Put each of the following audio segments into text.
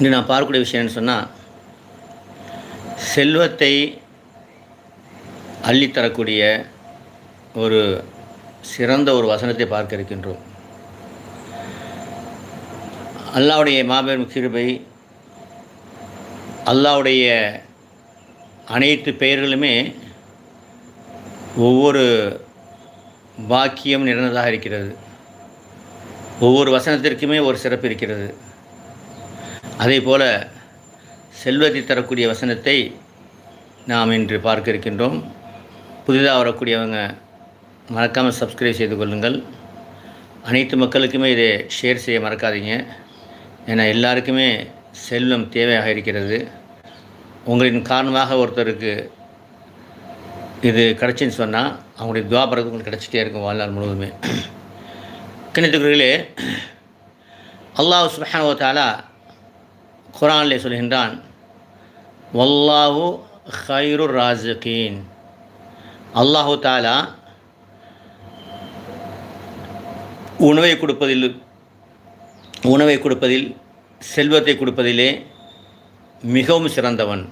இன்று நான் பார்க்கக்கூடிய விஷயம் என்னன்னு சொன்னால், செல்வத்தை அள்ளித்தரக்கூடிய ஒரு சிறந்த ஒரு வசனத்தை பார்க்க இருக்கின்றோம். அல்லாஹ்வுடைய மாபெரும் கிருபை, அல்லாஹ்வுடைய அனைத்து பெயர்களுமே ஒவ்வொரு பாக்கியம் நிறைந்ததாக இருக்கிறது. ஒவ்வொரு வசனத்திற்குமே ஒரு சிறப்பு இருக்கிறது. அதே போல் செல்வத்தை தரக்கூடிய வசனத்தை நாம் இன்று பார்க்க இருக்கின்றோம். புதிதாக வரக்கூடியவங்க மறக்காமல் சப்ஸ்கிரைப் செய்து கொள்ளுங்கள். அனைத்து மக்களுக்குமே இதை ஷேர் செய்ய மறக்காதீங்க. ஏன்னா எல்லாருக்குமே செல்வம் தேவையாக இருக்கிறது. உங்களின் காரணமாக ஒருத்தருக்கு இது கிடச்சின்னு சொன்னால் அவங்களுடைய துவா பரக்கத்து உங்களுக்கு கிடச்சிட்டே இருக்கும் வாழ்நாள் முழுவதுமே. கணித்துக்குள்ளே அல்லாஹ் சுப்ஹானஹு வ தஆலா குர்ஆனிலே சொல்கின்றான், வல்லாஹு கைருர் ராஸிகீன். அல்லாஹு தஆலா உணவை கொடுப்பதில் செல்வத்தை கொடுப்பதிலே மிகவும் சிறந்தவன்.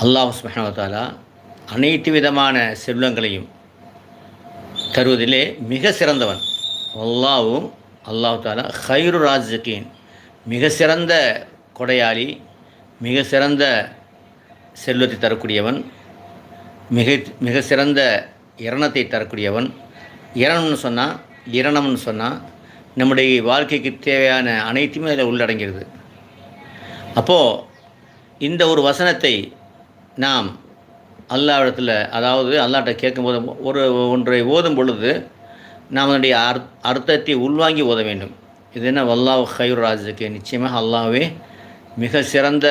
அல்லாஹ் சுப்ஹானஹு வ தஆலா அனைத்து விதமான செல்வங்களையும் தருவதிலே மிக சிறந்தவன். அல்லாஹு தஆலா கைரு ராஸிகீன், மிக சிறந்த கொடையாளி, மிக சிறந்த செல்வத்தை தரக்கூடியவன், மிக சிறந்த இரணத்தை தரக்கூடியவன். இரணம்னு சொன்னால் நம்முடைய வாழ்க்கைக்கு தேவையான அனைத்துமே அதில் உள்ளடங்கிறது. அப்போது இந்த ஒரு வசனத்தை நாம் அல்லாஹ்விடத்தில், அதாவது அல்லாஹ்ட்ட கேட்கும்போது ஒன்றை ஓதும் பொழுது நாம் அதனுடைய அர்த்தத்தை உள்வாங்கி ஓத வேண்டும். இது என்ன? வல்லாஹு கைரு ராஸிகீன், நிச்சயமாக அல்லாஹ்வே மிக சிறந்த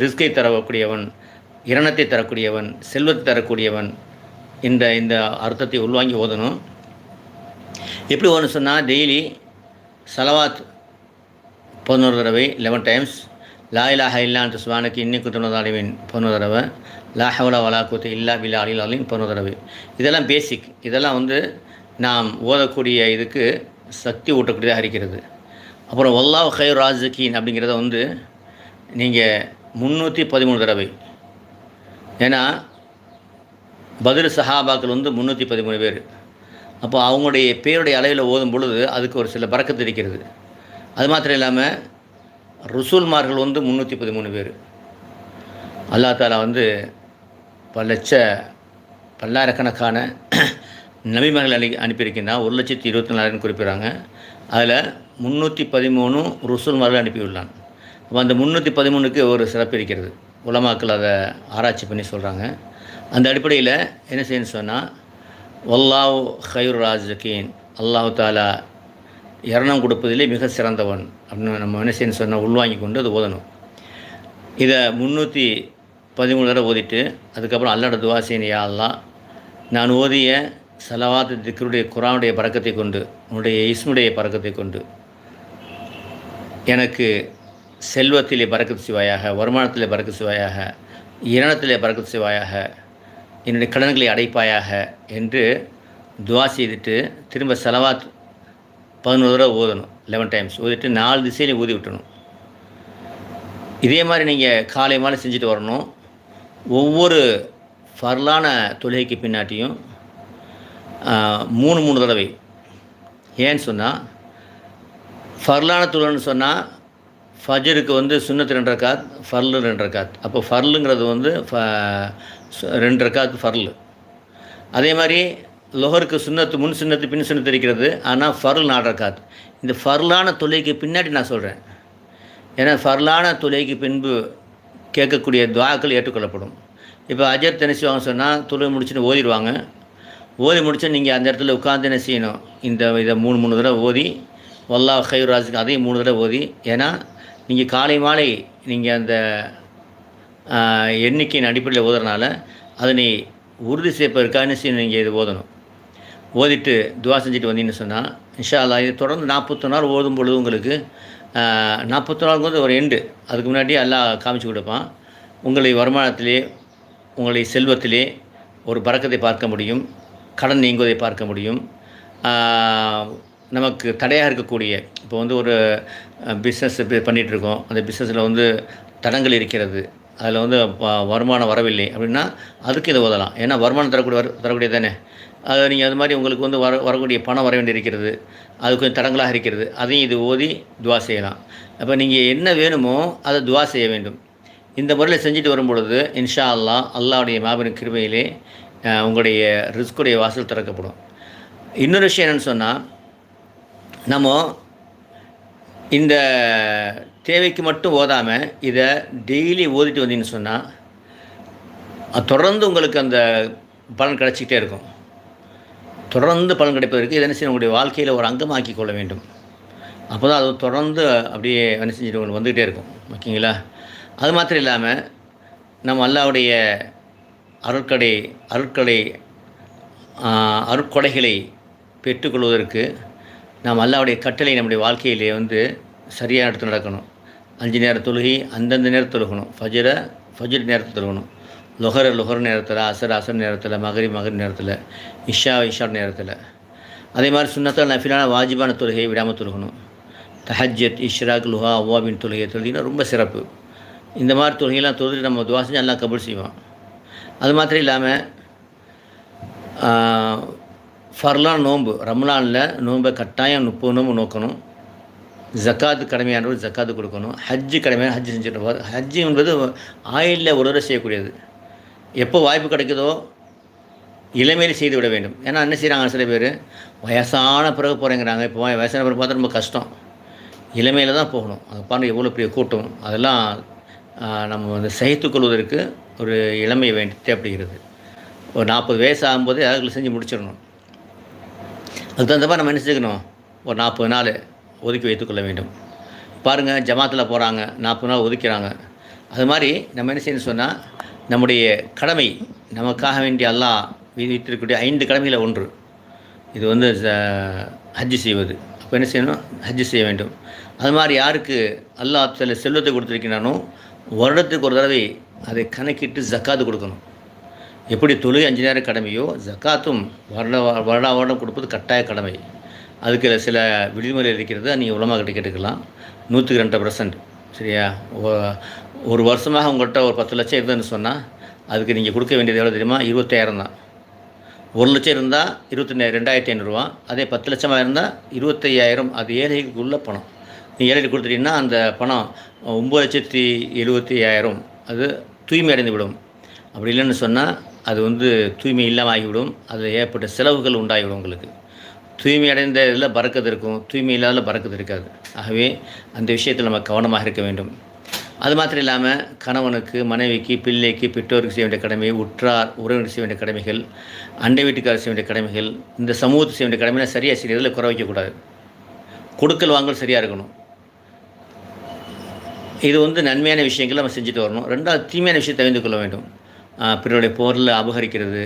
ரிஸ்கை தரக்கூடியவன், இரணத்தை தரக்கூடியவன், செல்வத்தை தரக்கூடியவன். இந்த அர்த்தத்தை உள்வாங்கி ஓதணும். எப்படி ஓதணும் சொன்னால், டெய்லி சலவாத் 11 தடவை 11 டைம்ஸ், லா இலாஹ இல்லா அன்த சுப்ஹானக இன்னி குன்து மினல் ஸாலிமீன் 11 தடவை, லா ஹவ்ல வலா குவத்த இல்லா பில்லாஹில் அலியில் அலீம் 11 தடவை. இதெல்லாம் பேசிக். இதெல்லாம் நாம் ஓதக்கூடிய இதுக்கு சக்தி ஊட்டக்கூடியதாக இருக்கிறது. அப்புறம் வல்லாஹு கைரு ராஸிகீன் அப்படிங்கிறத நீங்கள் 313 தடவை. ஏன்னா பதில் சஹாபாக்கள் 313 பேர். அப்போ அவங்களுடைய பேருடைய அளவில் ஓதும் பொழுது அதுக்கு ஒரு சில பரக்கத்து இருக்கிறது. அது மாத்திரம் இல்லாமல் ரசூல்மார்கள் 313 பேர். அல்லாஹ் தஆலா பல்லாயிரக்கணக்கான நபிமார்கள் அனுப்பியிருக்கின்றான். 1,24,000 குறிப்பிட்றாங்க. அதில் 313 ரசூல்மார்கள் அனுப்பியுள்ளான். அப்போ அந்த 313க்கு ஒரு சிறப்பு இருக்கிறது. உலமாக்கள் அதை ஆராய்ச்சி பண்ணி சொல்கிறாங்க. அந்த அடிப்படையில் என்ன செய்யணும்னு சொன்னால், வல்லாஹு கைரு ராஸிகீன், அல்லாஹு தஆலா இரணம் கொடுப்பதிலே மிக சிறந்தவன் அப்படின்னு நம்ம என்ன செய்யணும்னு சொன்னால் உள்வாங்கி கொண்டு அது ஓதணும். இதை 313 தடவை ஓதிட்டு அதுக்கப்புறம் அல்லாஹ்ட துவா செய்யணும். யா அல்லாஹ், நான் ஓதிய சலவாத் திக்ருடைய குர்ஆனுடைய பரக்கத்தை கொண்டு, உன்னுடைய இஸ்முடைய பரக்கத்தை கொண்டு எனக்கு செல்வத்திலே பரக்கத்து செய்வாயாக, வருமானத்திலே பரக்கத்து செய்வாயாக, இரணத்திலே பரக்கத்து செய்வாயாக, என்னுடைய கடன்களை அடைப்பாயாக என்று துவா செய்துட்டு திரும்ப சலவாத் 11 தடவை ஓதணும். 11 டைம்ஸ் ஓதிட்டு 4 திசையிலையும் ஊதி விட்டணும். இதே மாதிரி நீங்கள் காலை மாலை செஞ்சுட்டு வரணும். ஒவ்வொரு ஃபர்லான தொழுகைக்கு பின்னாட்டியும் 3 தடவை. ஏன்னு சொன்னால், ஃபர்லான தொழுகைன்னு சொன்னால் ஃபஜருக்கு சுன்னத்து 2 ரக்காத், ஃபர்லு 2 ரக்காத். அப்போ ஃபர்லுங்கிறது 2 ரக்காத் ஃபர்லு. அதே மாதிரி லொஹருக்கு சுன்னத்து, முன் சுன்னத்து, பின் சுன்னத்து இருக்கிறது. ஆனால் ஃபர்ல் 4 ரக்காத். இந்த ஃபர்லான தொழுகைக்கு பின்னாடி நான் சொல்கிறேன். ஏன்னா ஃபர்லான தொழுகைக்கு பின்பு கேட்கக்கூடிய துஆக்கள் ஏற்றுக்கொள்ளப்படும். இப்போ அஜர் என்ன செய்வாங்க சொன்னால், தொழுகை முடிச்சுட்டு ஓதிடுவாங்க. ஓதி முடிச்சு நீங்கள் அந்த இடத்துல உட்காந்து என்ன செய்யணும், இதை 3 தடவை ஓதி, வல்லாஹு கைரு ராஸிகீன் அதையும் 3 தடவை ஓதி. ஏன்னா நீங்கள் காலை மாலை நீங்கள் அந்த எண்ணிக்கையின் அடிப்படையில் ஓதுறதுனால அதனை உறுதி செய்ப்பதற்காக என்ன செய்யணும், நீங்கள் இது ஓதணும். ஓதிட்டு துவா செஞ்சுட்டு வந்தீங்கன்னு சொன்னால் இன்ஷா அல்லாஹ் இது தொடர்ந்து 41 நாள் ஓதும் பொழுது உங்களுக்கு 41 நாளுக்கு ஒரு எண்டு. அதுக்கு முன்னாடி அல்லாஹ் காமிச்சு கொடுப்பான். உங்களை வருமானத்திலே, உங்களை செல்வத்திலே ஒரு பரக்கத்தை பார்க்க முடியும், கடன் நீங்குவதை பார்க்க முடியும், நமக்கு தடையாக இருக்கக்கூடிய, இப்போ வந்து ஒரு பிஸ்னஸ் பண்ணிகிட்ருக்கோம், அந்த பிஸ்னஸில் வந்து தடங்கள் இருக்கிறது, அதில் வந்து வருமானம் வரவில்லை அப்படின்னா அதுக்கு இதை ஓதலாம். ஏன்னா வருமானம் தரக்கூடியது தானே. அது நீங்கள் அது மாதிரி உங்களுக்கு வந்து வரக்கூடிய பணம் வர வேண்டி இருக்கிறது, அது கொஞ்சம் தடங்களாக இருக்கிறது, அதையும் இது ஓதி துவா செய்யலாம். அப்போ நீங்கள் என்ன வேணுமோ அதை துவா செய்ய வேண்டும். இந்த முறையில் செஞ்சுட்டு வரும்பொழுது இன்ஷா அல்லாஹ் அல்லாஹ்வுடைய மாபெரும் கிருபையிலே உங்களுடைய ரிஸ்குடைய வாசல் திறக்கப்படும். இன்னொரு விஷயம் என்னென்னு சொன்னால், நம்ம இந்த தேவைக்கு மட்டும் ஓதாமல் இதை டெய்லி ஓதிட்டு வந்தீங்கன்னு சொன்னால் தொடர்ந்து உங்களுக்கு அந்த பலன் கிடச்சிக்கிட்டே இருக்கும். தொடர்ந்து பலன் கிடைப்பதற்கு இதை என்ன செய்யணும், உங்களுடைய வாழ்க்கையில் ஒரு அங்கமாக்கி கொள்ள வேண்டும். அப்போ தான் அது தொடர்ந்து அப்படியே என்ன செஞ்சுட்டு உங்களுக்கு வந்துக்கிட்டே இருக்கும். ஓகேங்களா? அது மாத்திரம் இல்லாமல் நம்ம அல்லாஹ்வுடைய அருட்கொடைகளை பெற்றுக்கொள்வதற்கு நாம் அல்லாஹ்வுடைய கட்டளை நம்முடைய வாழ்க்கையிலே வந்து சரியான இடத்துல நடக்கணும். 5 நேர தொழுகை அந்தந்த நேரத்தில் தொழுகணும். ஃபஜ்ர் நேரத்தில் தொழுகணும், லுஹர் நேரத்தில், அசர் நேரத்தில், மகரிப் நேரத்தில், இஷா நேரத்தில். அதே மாதிரி சுன்னத்தால் நஃபிலான வாஜிபான தொழுகையை விடாமல் தொழுகணும். தஹஜ்ஜத், இஷ்ராக், லுஹா, அவ்வாபின் தொழுகையை தொழுகினா ரொம்ப சிறப்பு. இந்த மாதிரி தொழுகையெல்லாம் தொழுது நம்ம துவா செஞ்சு அல்லாஹ் கபூல் செய்வான். அது மாத்திரம் இல்லாமல் ஃபர்லான் நோன்பு, ரம்லானில் நோன்பை கட்டாயம் 30 நோன்பு நோக்கணும். ஜக்காத்து கடமையானவர் ஜக்காத்து கொடுக்கணும். ஹஜ்ஜு கடமையான ஹஜ்ஜு செஞ்சுட்டு, ஹஜ்ஜு என்பது ஆயிலில் ஒரு தடவை செய்யக்கூடியது. எப்போ வாய்ப்பு கிடைக்குதோ இளமையில் செய்து விட வேண்டும். ஏன்னா என்ன செய்கிறாங்க, சில பேர் வயசான பிறகு போகிறேங்கிறாங்க. இப்போ வயசான பிறகு பார்த்தா ரொம்ப கஷ்டம். இளமையில் தான் போகணும். அது பாருங்கள் எவ்வளோ பெரிய கூட்டம். அதெல்லாம் நம்ம வந்து சகித்துக்கொள்வதற்கு ஒரு இளமை தேவைப்படுகிறது. ஒரு 40 வயசு ஆகும்போது அதுக்குள்ள செஞ்சு முடிச்சிடணும். அதுக்கு தகுந்த மாதிரி நம்ம என்ன செஞ்சுக்கணும், ஒரு 40 நாள் ஒதுக்கி வைத்துக்கொள்ள வேண்டும். பாருங்கள், ஜமாத்தில் போகிறாங்க, 40 நாள் ஒதுக்கிறாங்க. அது மாதிரி நம்ம என்ன செய்யணும்னு சொன்னால், நம்முடைய கடமை நமக்காக வேண்டிய அல்லாஹ் விதித்திருக்கக்கூடிய 5 கடமையில் ஒன்று இது வந்து ஹஜ்ஜு செய்வது. அப்போ என்ன செய்யணும், ஹஜ்ஜு செய்ய வேண்டும். அது மாதிரி யாருக்கு அல்லாஹ் சில செல்வத்தை கொடுத்துருக்கிறானோ வருடத்துக்கு ஒரு தடவை அதை கணக்கிட்டு ஜக்காத்து கொடுக்கணும். எப்படி தொழுகை 5 நேரம் கடமையோ ஜக்காத்தும் வருடம் கொடுப்பது கட்டாய கடமை. அதுக்கு சில விதிமுறை இருக்கிறது, நீங்கள் உலமாக்கிட்ட கேட்டுக்கலாம். 102%. சரியா? ஒரு வருஷமாக உங்கள்கிட்ட ஒரு 10 லட்சம் இருந்ததுன்னு சொன்னால் அதுக்கு நீங்கள் கொடுக்க வேண்டியது எவ்வளோ தெரியுமா? 25,000 தான். 1 லட்சம் இருந்தால் 22,500 ரூபா. அதே 10 லட்சமாக இருந்தால் 25,000. அது ஏழைக்குள்ள பணம். நீங்கள் ஏழைக்கு கொடுத்துட்டீங்கன்னா அந்த பணம் 9,70,75,000 அது தூய்மை அடைந்து விடும். அப்படி இல்லைன்னு சொன்னால் அது வந்து தூய்மை இல்லாமல் ஆகிவிடும். அதில் ஏற்பட்ட செலவுகள் உண்டாகிவிடும். உங்களுக்கு தூய்மை அடைந்த இதில் பறக்கத்து இருக்கும், தூய்மை இல்லாத பறக்கத்து இருக்காது. ஆகவே அந்த விஷயத்தில் நம்ம கவனமாக இருக்க வேண்டும். அது மாத்திரம் இல்லாமல் கணவனுக்கு, மனைவிக்கு, பிள்ளைக்கு, பெற்றோருக்கு செய்ய வேண்டிய கடமை, உற்றார் உறவினருக்கு செய்ய வேண்டிய கடமைகள், அண்டை வீட்டுக்காரர் செய்ய வேண்டிய கடமைகள், இந்த சமூகத்துக்கு செய்ய வேண்டிய கடமைகளை சரியாக செய்யறதில் குறை வைக்கக்கூடாது. கொடுக்கல் வாங்கல் சரியாக இருக்கணும். இது வந்து நன்மையான விஷயங்கள் நம்ம செஞ்சுட்டு வரணும். 2வது தீமையான விஷயத்தை தெரிந்து கொள்ள வேண்டும். பிறருடைய பொருளை அபகரிக்கிறது,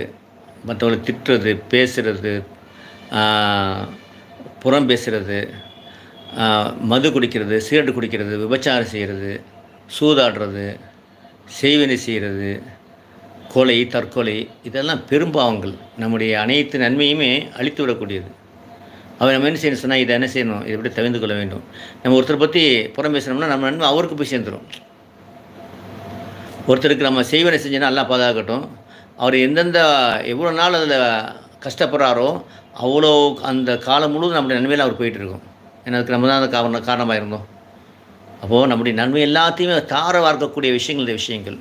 மற்றவங்களை திட்டுறது, பேசுகிறது, புறம் பேசுகிறது, மது குடிக்கிறது, சிகரெட்டு குடிக்கிறது, விபச்சாரம் செய்கிறது, சூதாடுறது, செய்வினை செய்கிறது, கொலை, தற்கொலை, இதெல்லாம் பெரும்பாவங்கள். நம்முடைய அனைத்து நன்மையுமே அழித்து விடக்கூடியது. அவர் நம்ம என்ன செய்யணும் சொன்னால், இதை என்ன செய்யணும், இதை எப்படி தவிர்த்து கொள்ள வேண்டும். நம்ம ஒருத்தரை பற்றி புறம் பேசணும்னா நம்ம நன்மை அவருக்கு போய் சேர்ந்துடும். ஒருத்தருக்கு நம்ம செய்வனை செஞ்சோன்னா எல்லாம் பாதுகாக்கட்டும். அவர் எவ்வளோ நாள் அதில் கஷ்டப்படுறாரோ அவ்வளோ அந்த காலம் முழுவதும் நம்முடைய நன்மையில் அவர் போயிட்டுருக்கோம். ஏன்னா அதுக்கு நம்ம தான் அந்த காரணமாக இருந்தோம். அப்போது நம்முடைய நன்மை எல்லாத்தையுமே தார வார்க்கக்கூடிய விஷயங்கள் இந்த விஷயங்கள்.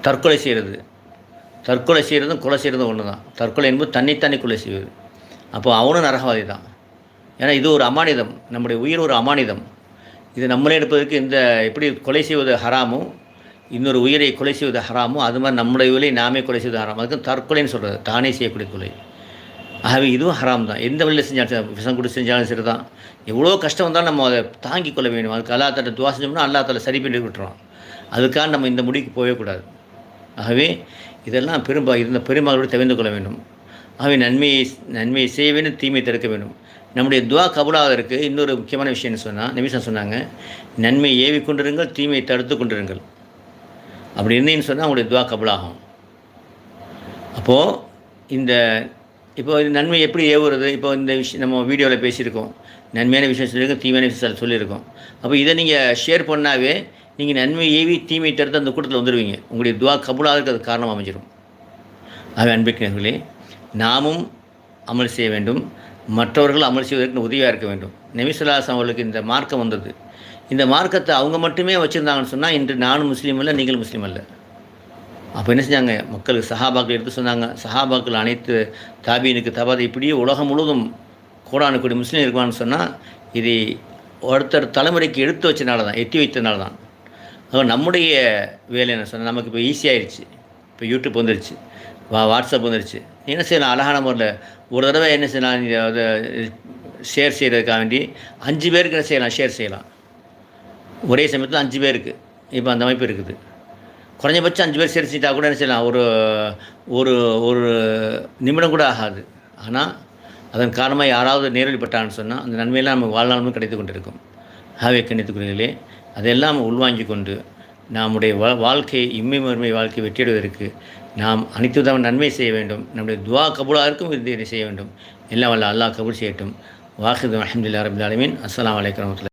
தற்கொலை செய்கிறதும் கொலை செய்கிறதும் ஒன்று தான். தற்கொலை என்பது தன்னைத்தானே கொலை செய்வது. அப்போ அவனும் நரகவாதி தான். ஏன்னா இது ஒரு அமானிதம், நம்முடைய உயிர் ஒரு அமானிதம். இது நம்மளே எடுப்பதற்கு எப்படி கொலை செய்வது ஹராமோ, இன்னொரு உயிரை கொலை செய்வது ஹராமோ, அது மாதிரி நம்முடைய உயிரை நாமே கொலை செய்வது ஹராம். அதுக்கு தற்கொலைன்னு சொல்கிறது, தானே செய்யக்கூடிய கொலை. ஆகவே இதுவும் ஹராம் தான். எந்த வழியில் செஞ்சாலும், விஷம் கொடுத்து செஞ்சாலும் சரி தான். எவ்வளோ கஷ்டம் வந்தாலும் நம்ம அதை தாங்கிக் கொள்ள வேண்டும். அதுக்கு அல்லா தஆலா துவா செஞ்சோம்னா அல்லா தஆலா சரி பண்ணி விட்டுருவான். அதுக்காக நம்ம இந்த முடிக்கு போகவே கூடாது. ஆகவே இதெல்லாம் பெரும்பாலோடு தவிர்த்து கொள்ள வேண்டும். ஆகவே நன்மையை செய்ய வேண்டும், தீமையை தடுக்க வேண்டும். நம்முடைய துவா கபூலாவதற்கு இன்னொரு முக்கியமான விஷயம்னு சொன்னால், நபி சொன்னாங்க, நன்மையை ஏவி கொண்டிருங்கள், தீமையை தடுத்து கொண்டிருங்கள். அப்படி இருந்தீங்கன்னு சொன்னால் உங்களுடைய துவா கபூலாகும். அப்போது இப்போ இந்த நன்மை எப்படி ஏவுறது? இப்போ இந்த விஷயம் நம்ம வீடியோவில் பேசியிருக்கோம். நன்மையான விஷயம் சொல்லியிருக்கோம், தீமையான விஷயம் சொல்லியிருக்கோம். அப்போ இதை நீங்கள் ஷேர் பண்ணாவே, நீங்கள் நன்மை ஏவி தீமை தடுத்து அந்த கூட்டத்தில் வந்துடுவீங்க. உங்களுடைய துவா கபூலாகிறதுக்கு அது காரணம் அமைஞ்சிடும். ஆகவே அன்பிற்கினர்களே, நாமும் அமல் செய்ய வேண்டும், மற்றவர்கள் அமல் செய்வதற்கு உதவியாக இருக்க வேண்டும். நபி ஸல்லல்லாஹு அலைஹி அவர்களுக்கு இந்த மார்க்கம் வந்தது. இந்த மார்க்கத்தை அவங்க மட்டுமே வச்சுருந்தாங்கன்னு சொன்னால், இன்று நானும் முஸ்லீம் அல்ல, நீங்கள் முஸ்லீம் அல்ல. அப்போ என்ன செஞ்சாங்க? மக்களுக்கு சஹாபாக்கள் எடுத்து சொன்னாங்க. சஹாபாக்கள் அனைத்து தாபீனுக்கு தபாதை இப்படியே உலகம் முழுவதும் கோடானுக்கோடி முஸ்லீம் இருக்கான்னு சொன்னால், இது ஒருத்தர் தலைமுறைக்கு எடுத்து வச்சனால தான், எட்டி வைத்தனால தான். நம்முடைய வேலை என்ன சொன்னால், நமக்கு இப்போ ஈஸியாகிடுச்சு. இப்போ யூடியூப் வந்துருச்சு, வாட்ஸ்அப் வந்துருச்சு. என்ன செய்யலாம்? அழகான முறையில் ஒரு தடவை என்ன செய்யலாம்? அதை ஷேர் செய்கிறதுக்காக வேண்டி 5 பேருக்கு என்ன செய்யலாம்? ஷேர் செய்யலாம். ஒரே சமயத்தில் 5 பேருக்கு இப்போ அந்த அமைப்பு இருக்குது. குறைஞ்சபட்சம் 5 பேர் ஷேர் செய்தால் கூட என்ன செய்யலாம்? ஒரு ஒரு ஒரு நிமிடம் கூட ஆகாது. ஆனால் அதன் காரணமாக யாராவது நேரில் பட்டான்னு சொன்னால் அந்த நன்மையெல்லாம் நம்ம வாழ்நாளும் கிடைத்து கொண்டிருக்கும். ஆகவே கணித்துக்குரியர்களே, அதெல்லாம் உள்வாங்கிக் கொண்டு நம்முடைய வாழ்க்கை இம்மை மறுமை வாழ்க்கை வெற்றியடைவதற்கு நாம் அனைத்து விதமான நன்மை செய்ய வேண்டும். நம்முடைய துவா கபூலாக இதை செய்ய வேண்டும். எல்லாம் வல்ல அல்லாஹ் கபூல் செய்யட்டும். வாஹிது அல்ஹம்துலில்லாஹி ரப்பில் ஆலமீன். அஸ்ஸலாமு அலைக்கும் வரஹ்மத்துல்லாஹி.